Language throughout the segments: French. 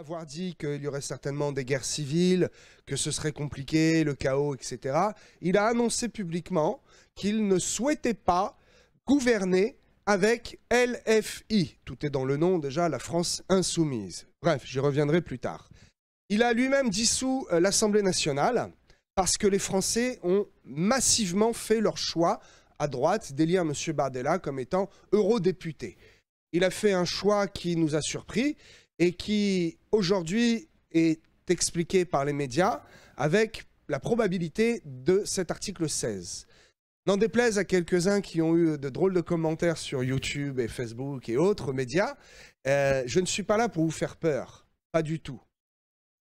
avoir dit qu'il y aurait certainement des guerres civiles, que ce serait compliqué, le chaos, etc., il a annoncé publiquement qu'il ne souhaitait pas gouverner avec LFI. Tout est dans le nom déjà, la France insoumise. Bref, j'y reviendrai plus tard. Il a lui-même dissous l'Assemblée nationale parce que les Français ont massivement fait leur choix à droite d'élire M. Bardella comme étant eurodéputé. Il a fait un choix qui nous a surpris et qui, aujourd'hui, est expliqué par les médias avec la probabilité de cet article 16. N'en déplaise à quelques-uns qui ont eu de drôles de commentaires sur YouTube et Facebook et autres médias, je ne suis pas là pour vous faire peur, pas du tout.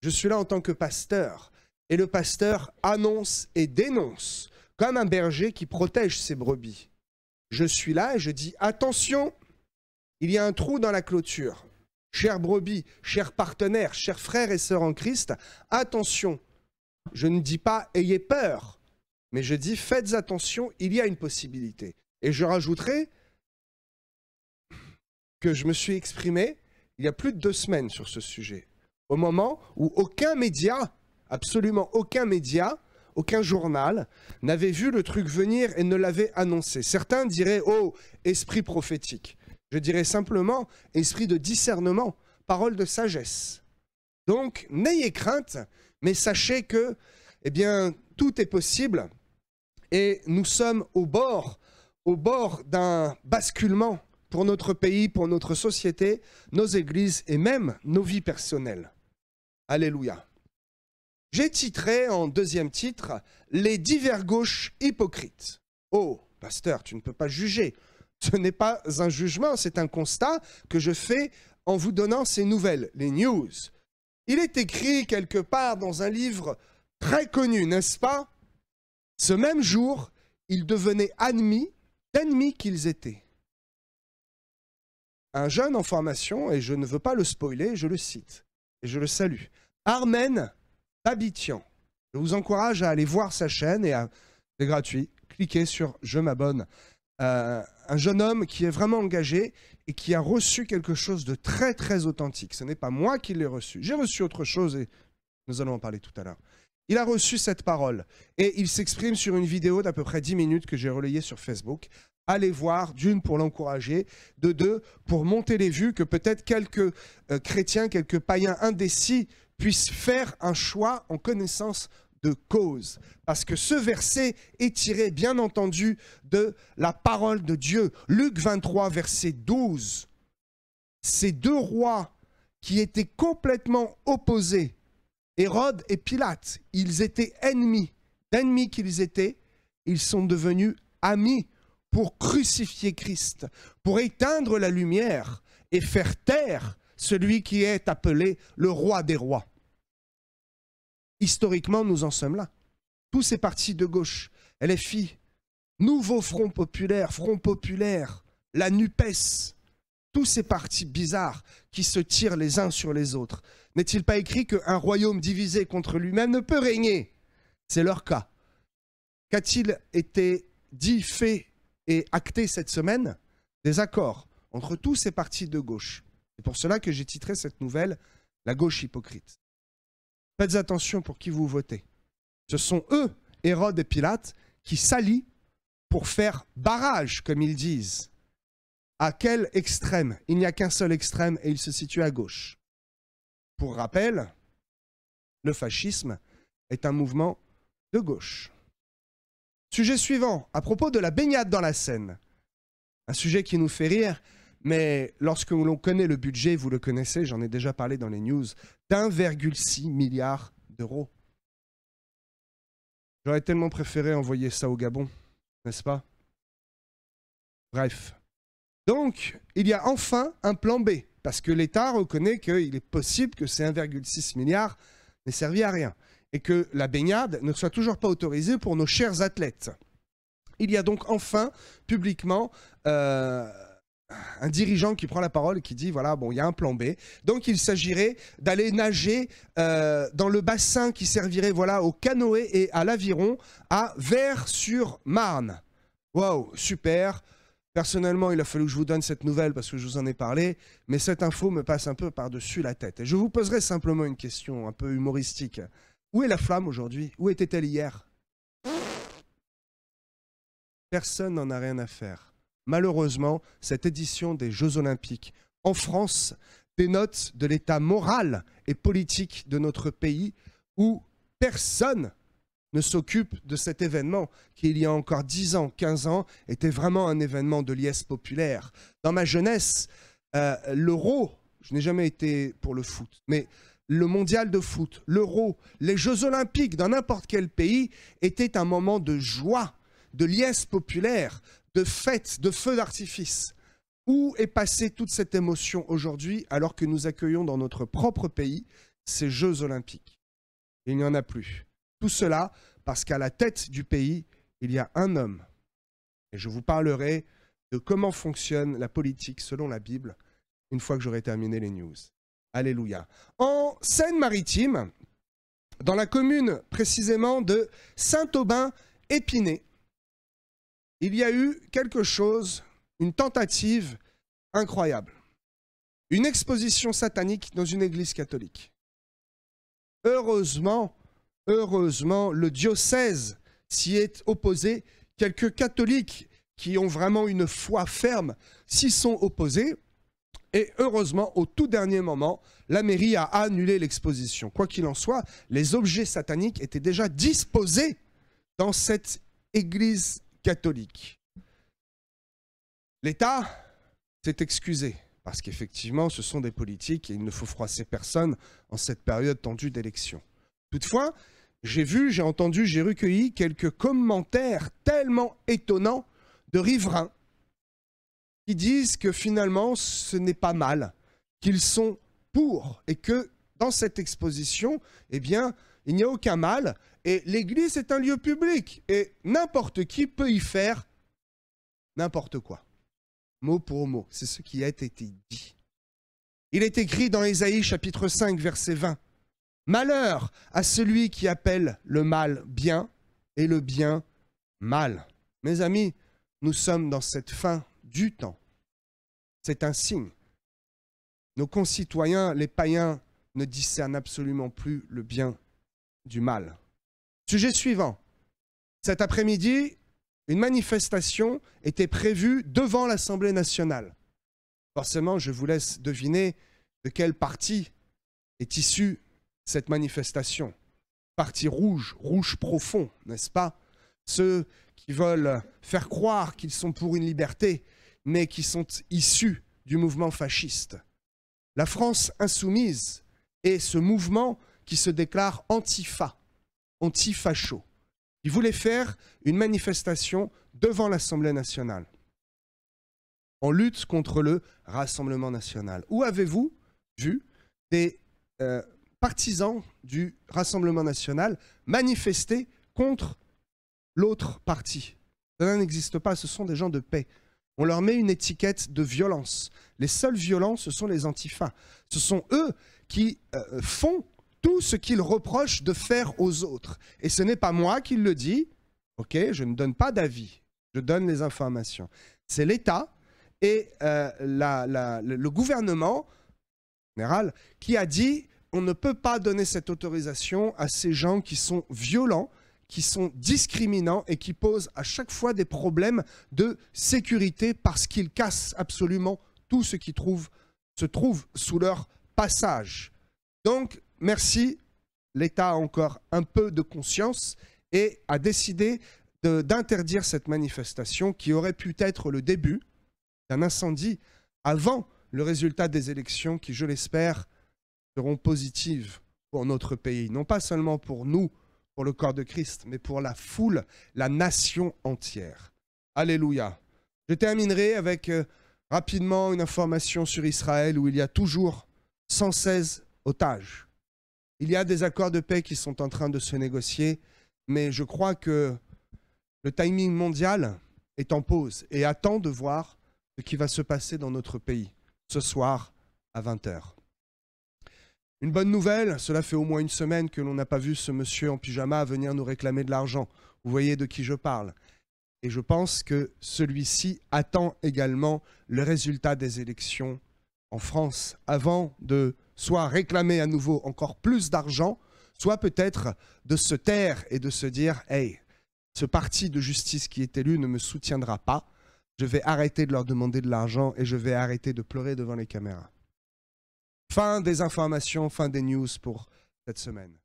Je suis là en tant que pasteur, et le pasteur annonce et dénonce, comme un berger qui protège ses brebis. Je suis là et je dis, attention, il y a un trou dans la clôture. Chers brebis, chers partenaires, chers frères et sœurs en Christ, attention, je ne dis pas ayez peur, mais je dis faites attention, il y a une possibilité. Et je rajouterai que je me suis exprimé il y a plus de 2 semaines sur ce sujet, au moment où aucun média, absolument aucun média, aucun journal n'avait vu le truc venir et ne l'avait annoncé. Certains diraient « Oh, esprit prophétique ». Je dirais simplement esprit de discernement, parole de sagesse. Donc, n'ayez crainte, mais sachez que, eh bien, tout est possible et nous sommes au bord d'un basculement pour notre pays, pour notre société, nos églises et même nos vies personnelles. Alléluia. J'ai titré en 2e titre « Les divers gauches hypocrites ». Oh, pasteur, tu ne peux pas juger. Ce n'est pas un jugement, c'est un constat que je fais en vous donnant ces nouvelles, les news. Il est écrit quelque part dans un livre très connu, n'est-ce pas? Ce même jour, ils devenaient d'ennemis qu'ils étaient. Un jeune en formation, et je ne veux pas le spoiler, je le cite, et je le salue, Armen Babitian. Je vous encourage à aller voir sa chaîne, et c'est gratuit, cliquez sur « Je m'abonne ». Un jeune homme qui est vraiment engagé et qui a reçu quelque chose de très très authentique. Ce n'est pas moi qui l'ai reçu. J'ai reçu autre chose et nous allons en parler tout à l'heure. Il a reçu cette parole et il s'exprime sur une vidéo d'à peu près 10 minutes que j'ai relayée sur Facebook. Allez voir, d'une pour l'encourager, de deux pour monter les vues, que peut-être quelques chrétiens, quelques païens indécis puissent faire un choix en connaissance de cause. Parce que ce verset est tiré, bien entendu, de la parole de Dieu. Luc 23, verset 12. Ces 2 rois qui étaient complètement opposés, Hérode et Pilate, ils étaient ennemis. D'ennemis qu'ils étaient, ils sont devenus amis pour crucifier Christ, pour éteindre la lumière et faire taire celui qui est appelé le roi des rois. Historiquement, nous en sommes là. Tous ces partis de gauche, LFI, Nouveau Front Populaire, la NUPES, tous ces partis bizarres qui se tirent les uns sur les autres. N'est-il pas écrit qu'un royaume divisé contre lui-même ne peut régner? C'est leur cas. Qu'a-t-il été dit, fait et acté cette semaine? Des accords entre tous ces partis de gauche. C'est pour cela que j'ai titré cette nouvelle « La gauche hypocrite ». Faites attention pour qui vous votez. Ce sont eux, Hérode et Pilate, qui s'allient pour faire barrage, comme ils disent. À quel extrême? Il n'y a qu'un seul extrême et il se situe à gauche. Pour rappel, le fascisme est un mouvement de gauche. Sujet suivant, à propos de la baignade dans la Seine. Un sujet qui nous fait rire, mais lorsque l'on connaît le budget, vous le connaissez, j'en ai déjà parlé dans les news, d'1,6 milliard d'euros. J'aurais tellement préféré envoyer ça au Gabon, n'est-ce pas? Bref. Donc, il y a enfin un plan B, parce que l'État reconnaît qu'il est possible que ces 1,6 milliard n'aient servi à rien, et que la baignade ne soit toujours pas autorisée pour nos chers athlètes. Il y a donc enfin, publiquement, un dirigeant qui prend la parole et qui dit, voilà, bon, il y a un plan B. Donc, il s'agirait d'aller nager dans le bassin qui servirait, voilà, au canoë et à l'aviron à Vaires-sur-Marne. Waouh, super. Personnellement, il a fallu que je vous donne cette nouvelle parce que je vous en ai parlé, mais cette info me passe un peu par-dessus la tête. Et je vous poserai simplement une question un peu humoristique. Où est la flamme aujourd'hui? Où était-elle hier? Personne n'en a rien à faire. Malheureusement, cette édition des Jeux Olympiques en France dénote de l'état moral et politique de notre pays où personne ne s'occupe de cet événement qui, il y a encore 10 ans, 15 ans, était vraiment un événement de liesse populaire. Dans ma jeunesse, l'Euro, je n'ai jamais été pour le foot, mais le mondial de foot, l'Euro, les Jeux Olympiques dans n'importe quel pays étaient un moment de joie, de liesse populaire, de fête, de feux d'artifice. Où est passée toute cette émotion aujourd'hui alors que nous accueillons dans notre propre pays ces Jeux Olympiques? Il n'y en a plus. Tout cela parce qu'à la tête du pays, il y a un homme. Et je vous parlerai de comment fonctionne la politique selon la Bible une fois que j'aurai terminé les news. Alléluia. En Seine-Maritime, dans la commune précisément de Saint-Aubin-Épinay, il y a eu quelque chose, une tentative incroyable. Une exposition satanique dans une église catholique. Heureusement, le diocèse s'y est opposé. Quelques catholiques qui ont vraiment une foi ferme s'y sont opposés. Et heureusement, au tout dernier moment, la mairie a annulé l'exposition. Quoi qu'il en soit, les objets sataniques étaient déjà disposés dans cette église catholique. L'État s'est excusé, parce qu'effectivement, ce sont des politiques et il ne faut froisser personne en cette période tendue d'élection. Toutefois, j'ai vu, j'ai entendu, j'ai recueilli quelques commentaires tellement étonnants de riverains qui disent que finalement, ce n'est pas mal, qu'ils sont pour et que dans cette exposition, eh bien, il n'y a aucun mal et l'église est un lieu public et n'importe qui peut y faire n'importe quoi. Mot pour mot, c'est ce qui a été dit. Il est écrit dans Ésaïe chapitre 5, verset 20. Malheur à celui qui appelle le mal bien et le bien mal. Mes amis, nous sommes dans cette fin du temps. C'est un signe. Nos concitoyens, les païens, ne discernent absolument plus le bien du mal. Sujet suivant. Cet après-midi, une manifestation était prévue devant l'Assemblée nationale. Forcément, je vous laisse deviner de quel parti est issue cette manifestation. Parti rouge, rouge profond, n'est-ce pas? Ceux qui veulent faire croire qu'ils sont pour une liberté, mais qui sont issus du mouvement fasciste. La France insoumise est ce mouvement qui se déclare antifa, anti-facho. Il voulait faire une manifestation devant l'Assemblée nationale en lutte contre le Rassemblement national. Où avez-vous vu des partisans du Rassemblement national manifester contre l'autre parti? Ça n'existe pas, ce sont des gens de paix. On leur met une étiquette de violence. Les seuls violents, ce sont les antifas. Ce sont eux qui font tout ce qu'ils reprochent de faire aux autres. Et ce n'est pas moi qui le dis, ok, je ne donne pas d'avis, je donne les informations. C'est l'État et le gouvernement général qui a dit on ne peut pas donner cette autorisation à ces gens qui sont violents, qui sont discriminants et qui posent à chaque fois des problèmes de sécurité parce qu'ils cassent absolument tout ce qui se trouve sous leur passage. Donc, merci, l'État a encore un peu de conscience et a décidé d'interdire cette manifestation qui aurait pu être le début d'un incendie avant le résultat des élections qui, je l'espère, seront positives pour notre pays. Non pas seulement pour nous, pour le corps de Christ, mais pour la foule, la nation entière. Alléluia. Je terminerai avec rapidement une information sur Israël où il y a toujours 116 otages. Il y a des accords de paix qui sont en train de se négocier, mais je crois que le timing mondial est en pause et attend de voir ce qui va se passer dans notre pays ce soir à 20h. Une bonne nouvelle, cela fait au moins une semaine que l'on n'a pas vu ce monsieur en pyjama venir nous réclamer de l'argent. Vous voyez de qui je parle. Et je pense que celui-ci attend également le résultat des élections en France avant de soit réclamer à nouveau encore plus d'argent, soit peut-être de se taire et de se dire « Hey, ce parti de justice qui est élu ne me soutiendra pas. Je vais arrêter de leur demander de l'argent et je vais arrêter de pleurer devant les caméras. » Fin des informations, fin des news pour cette semaine.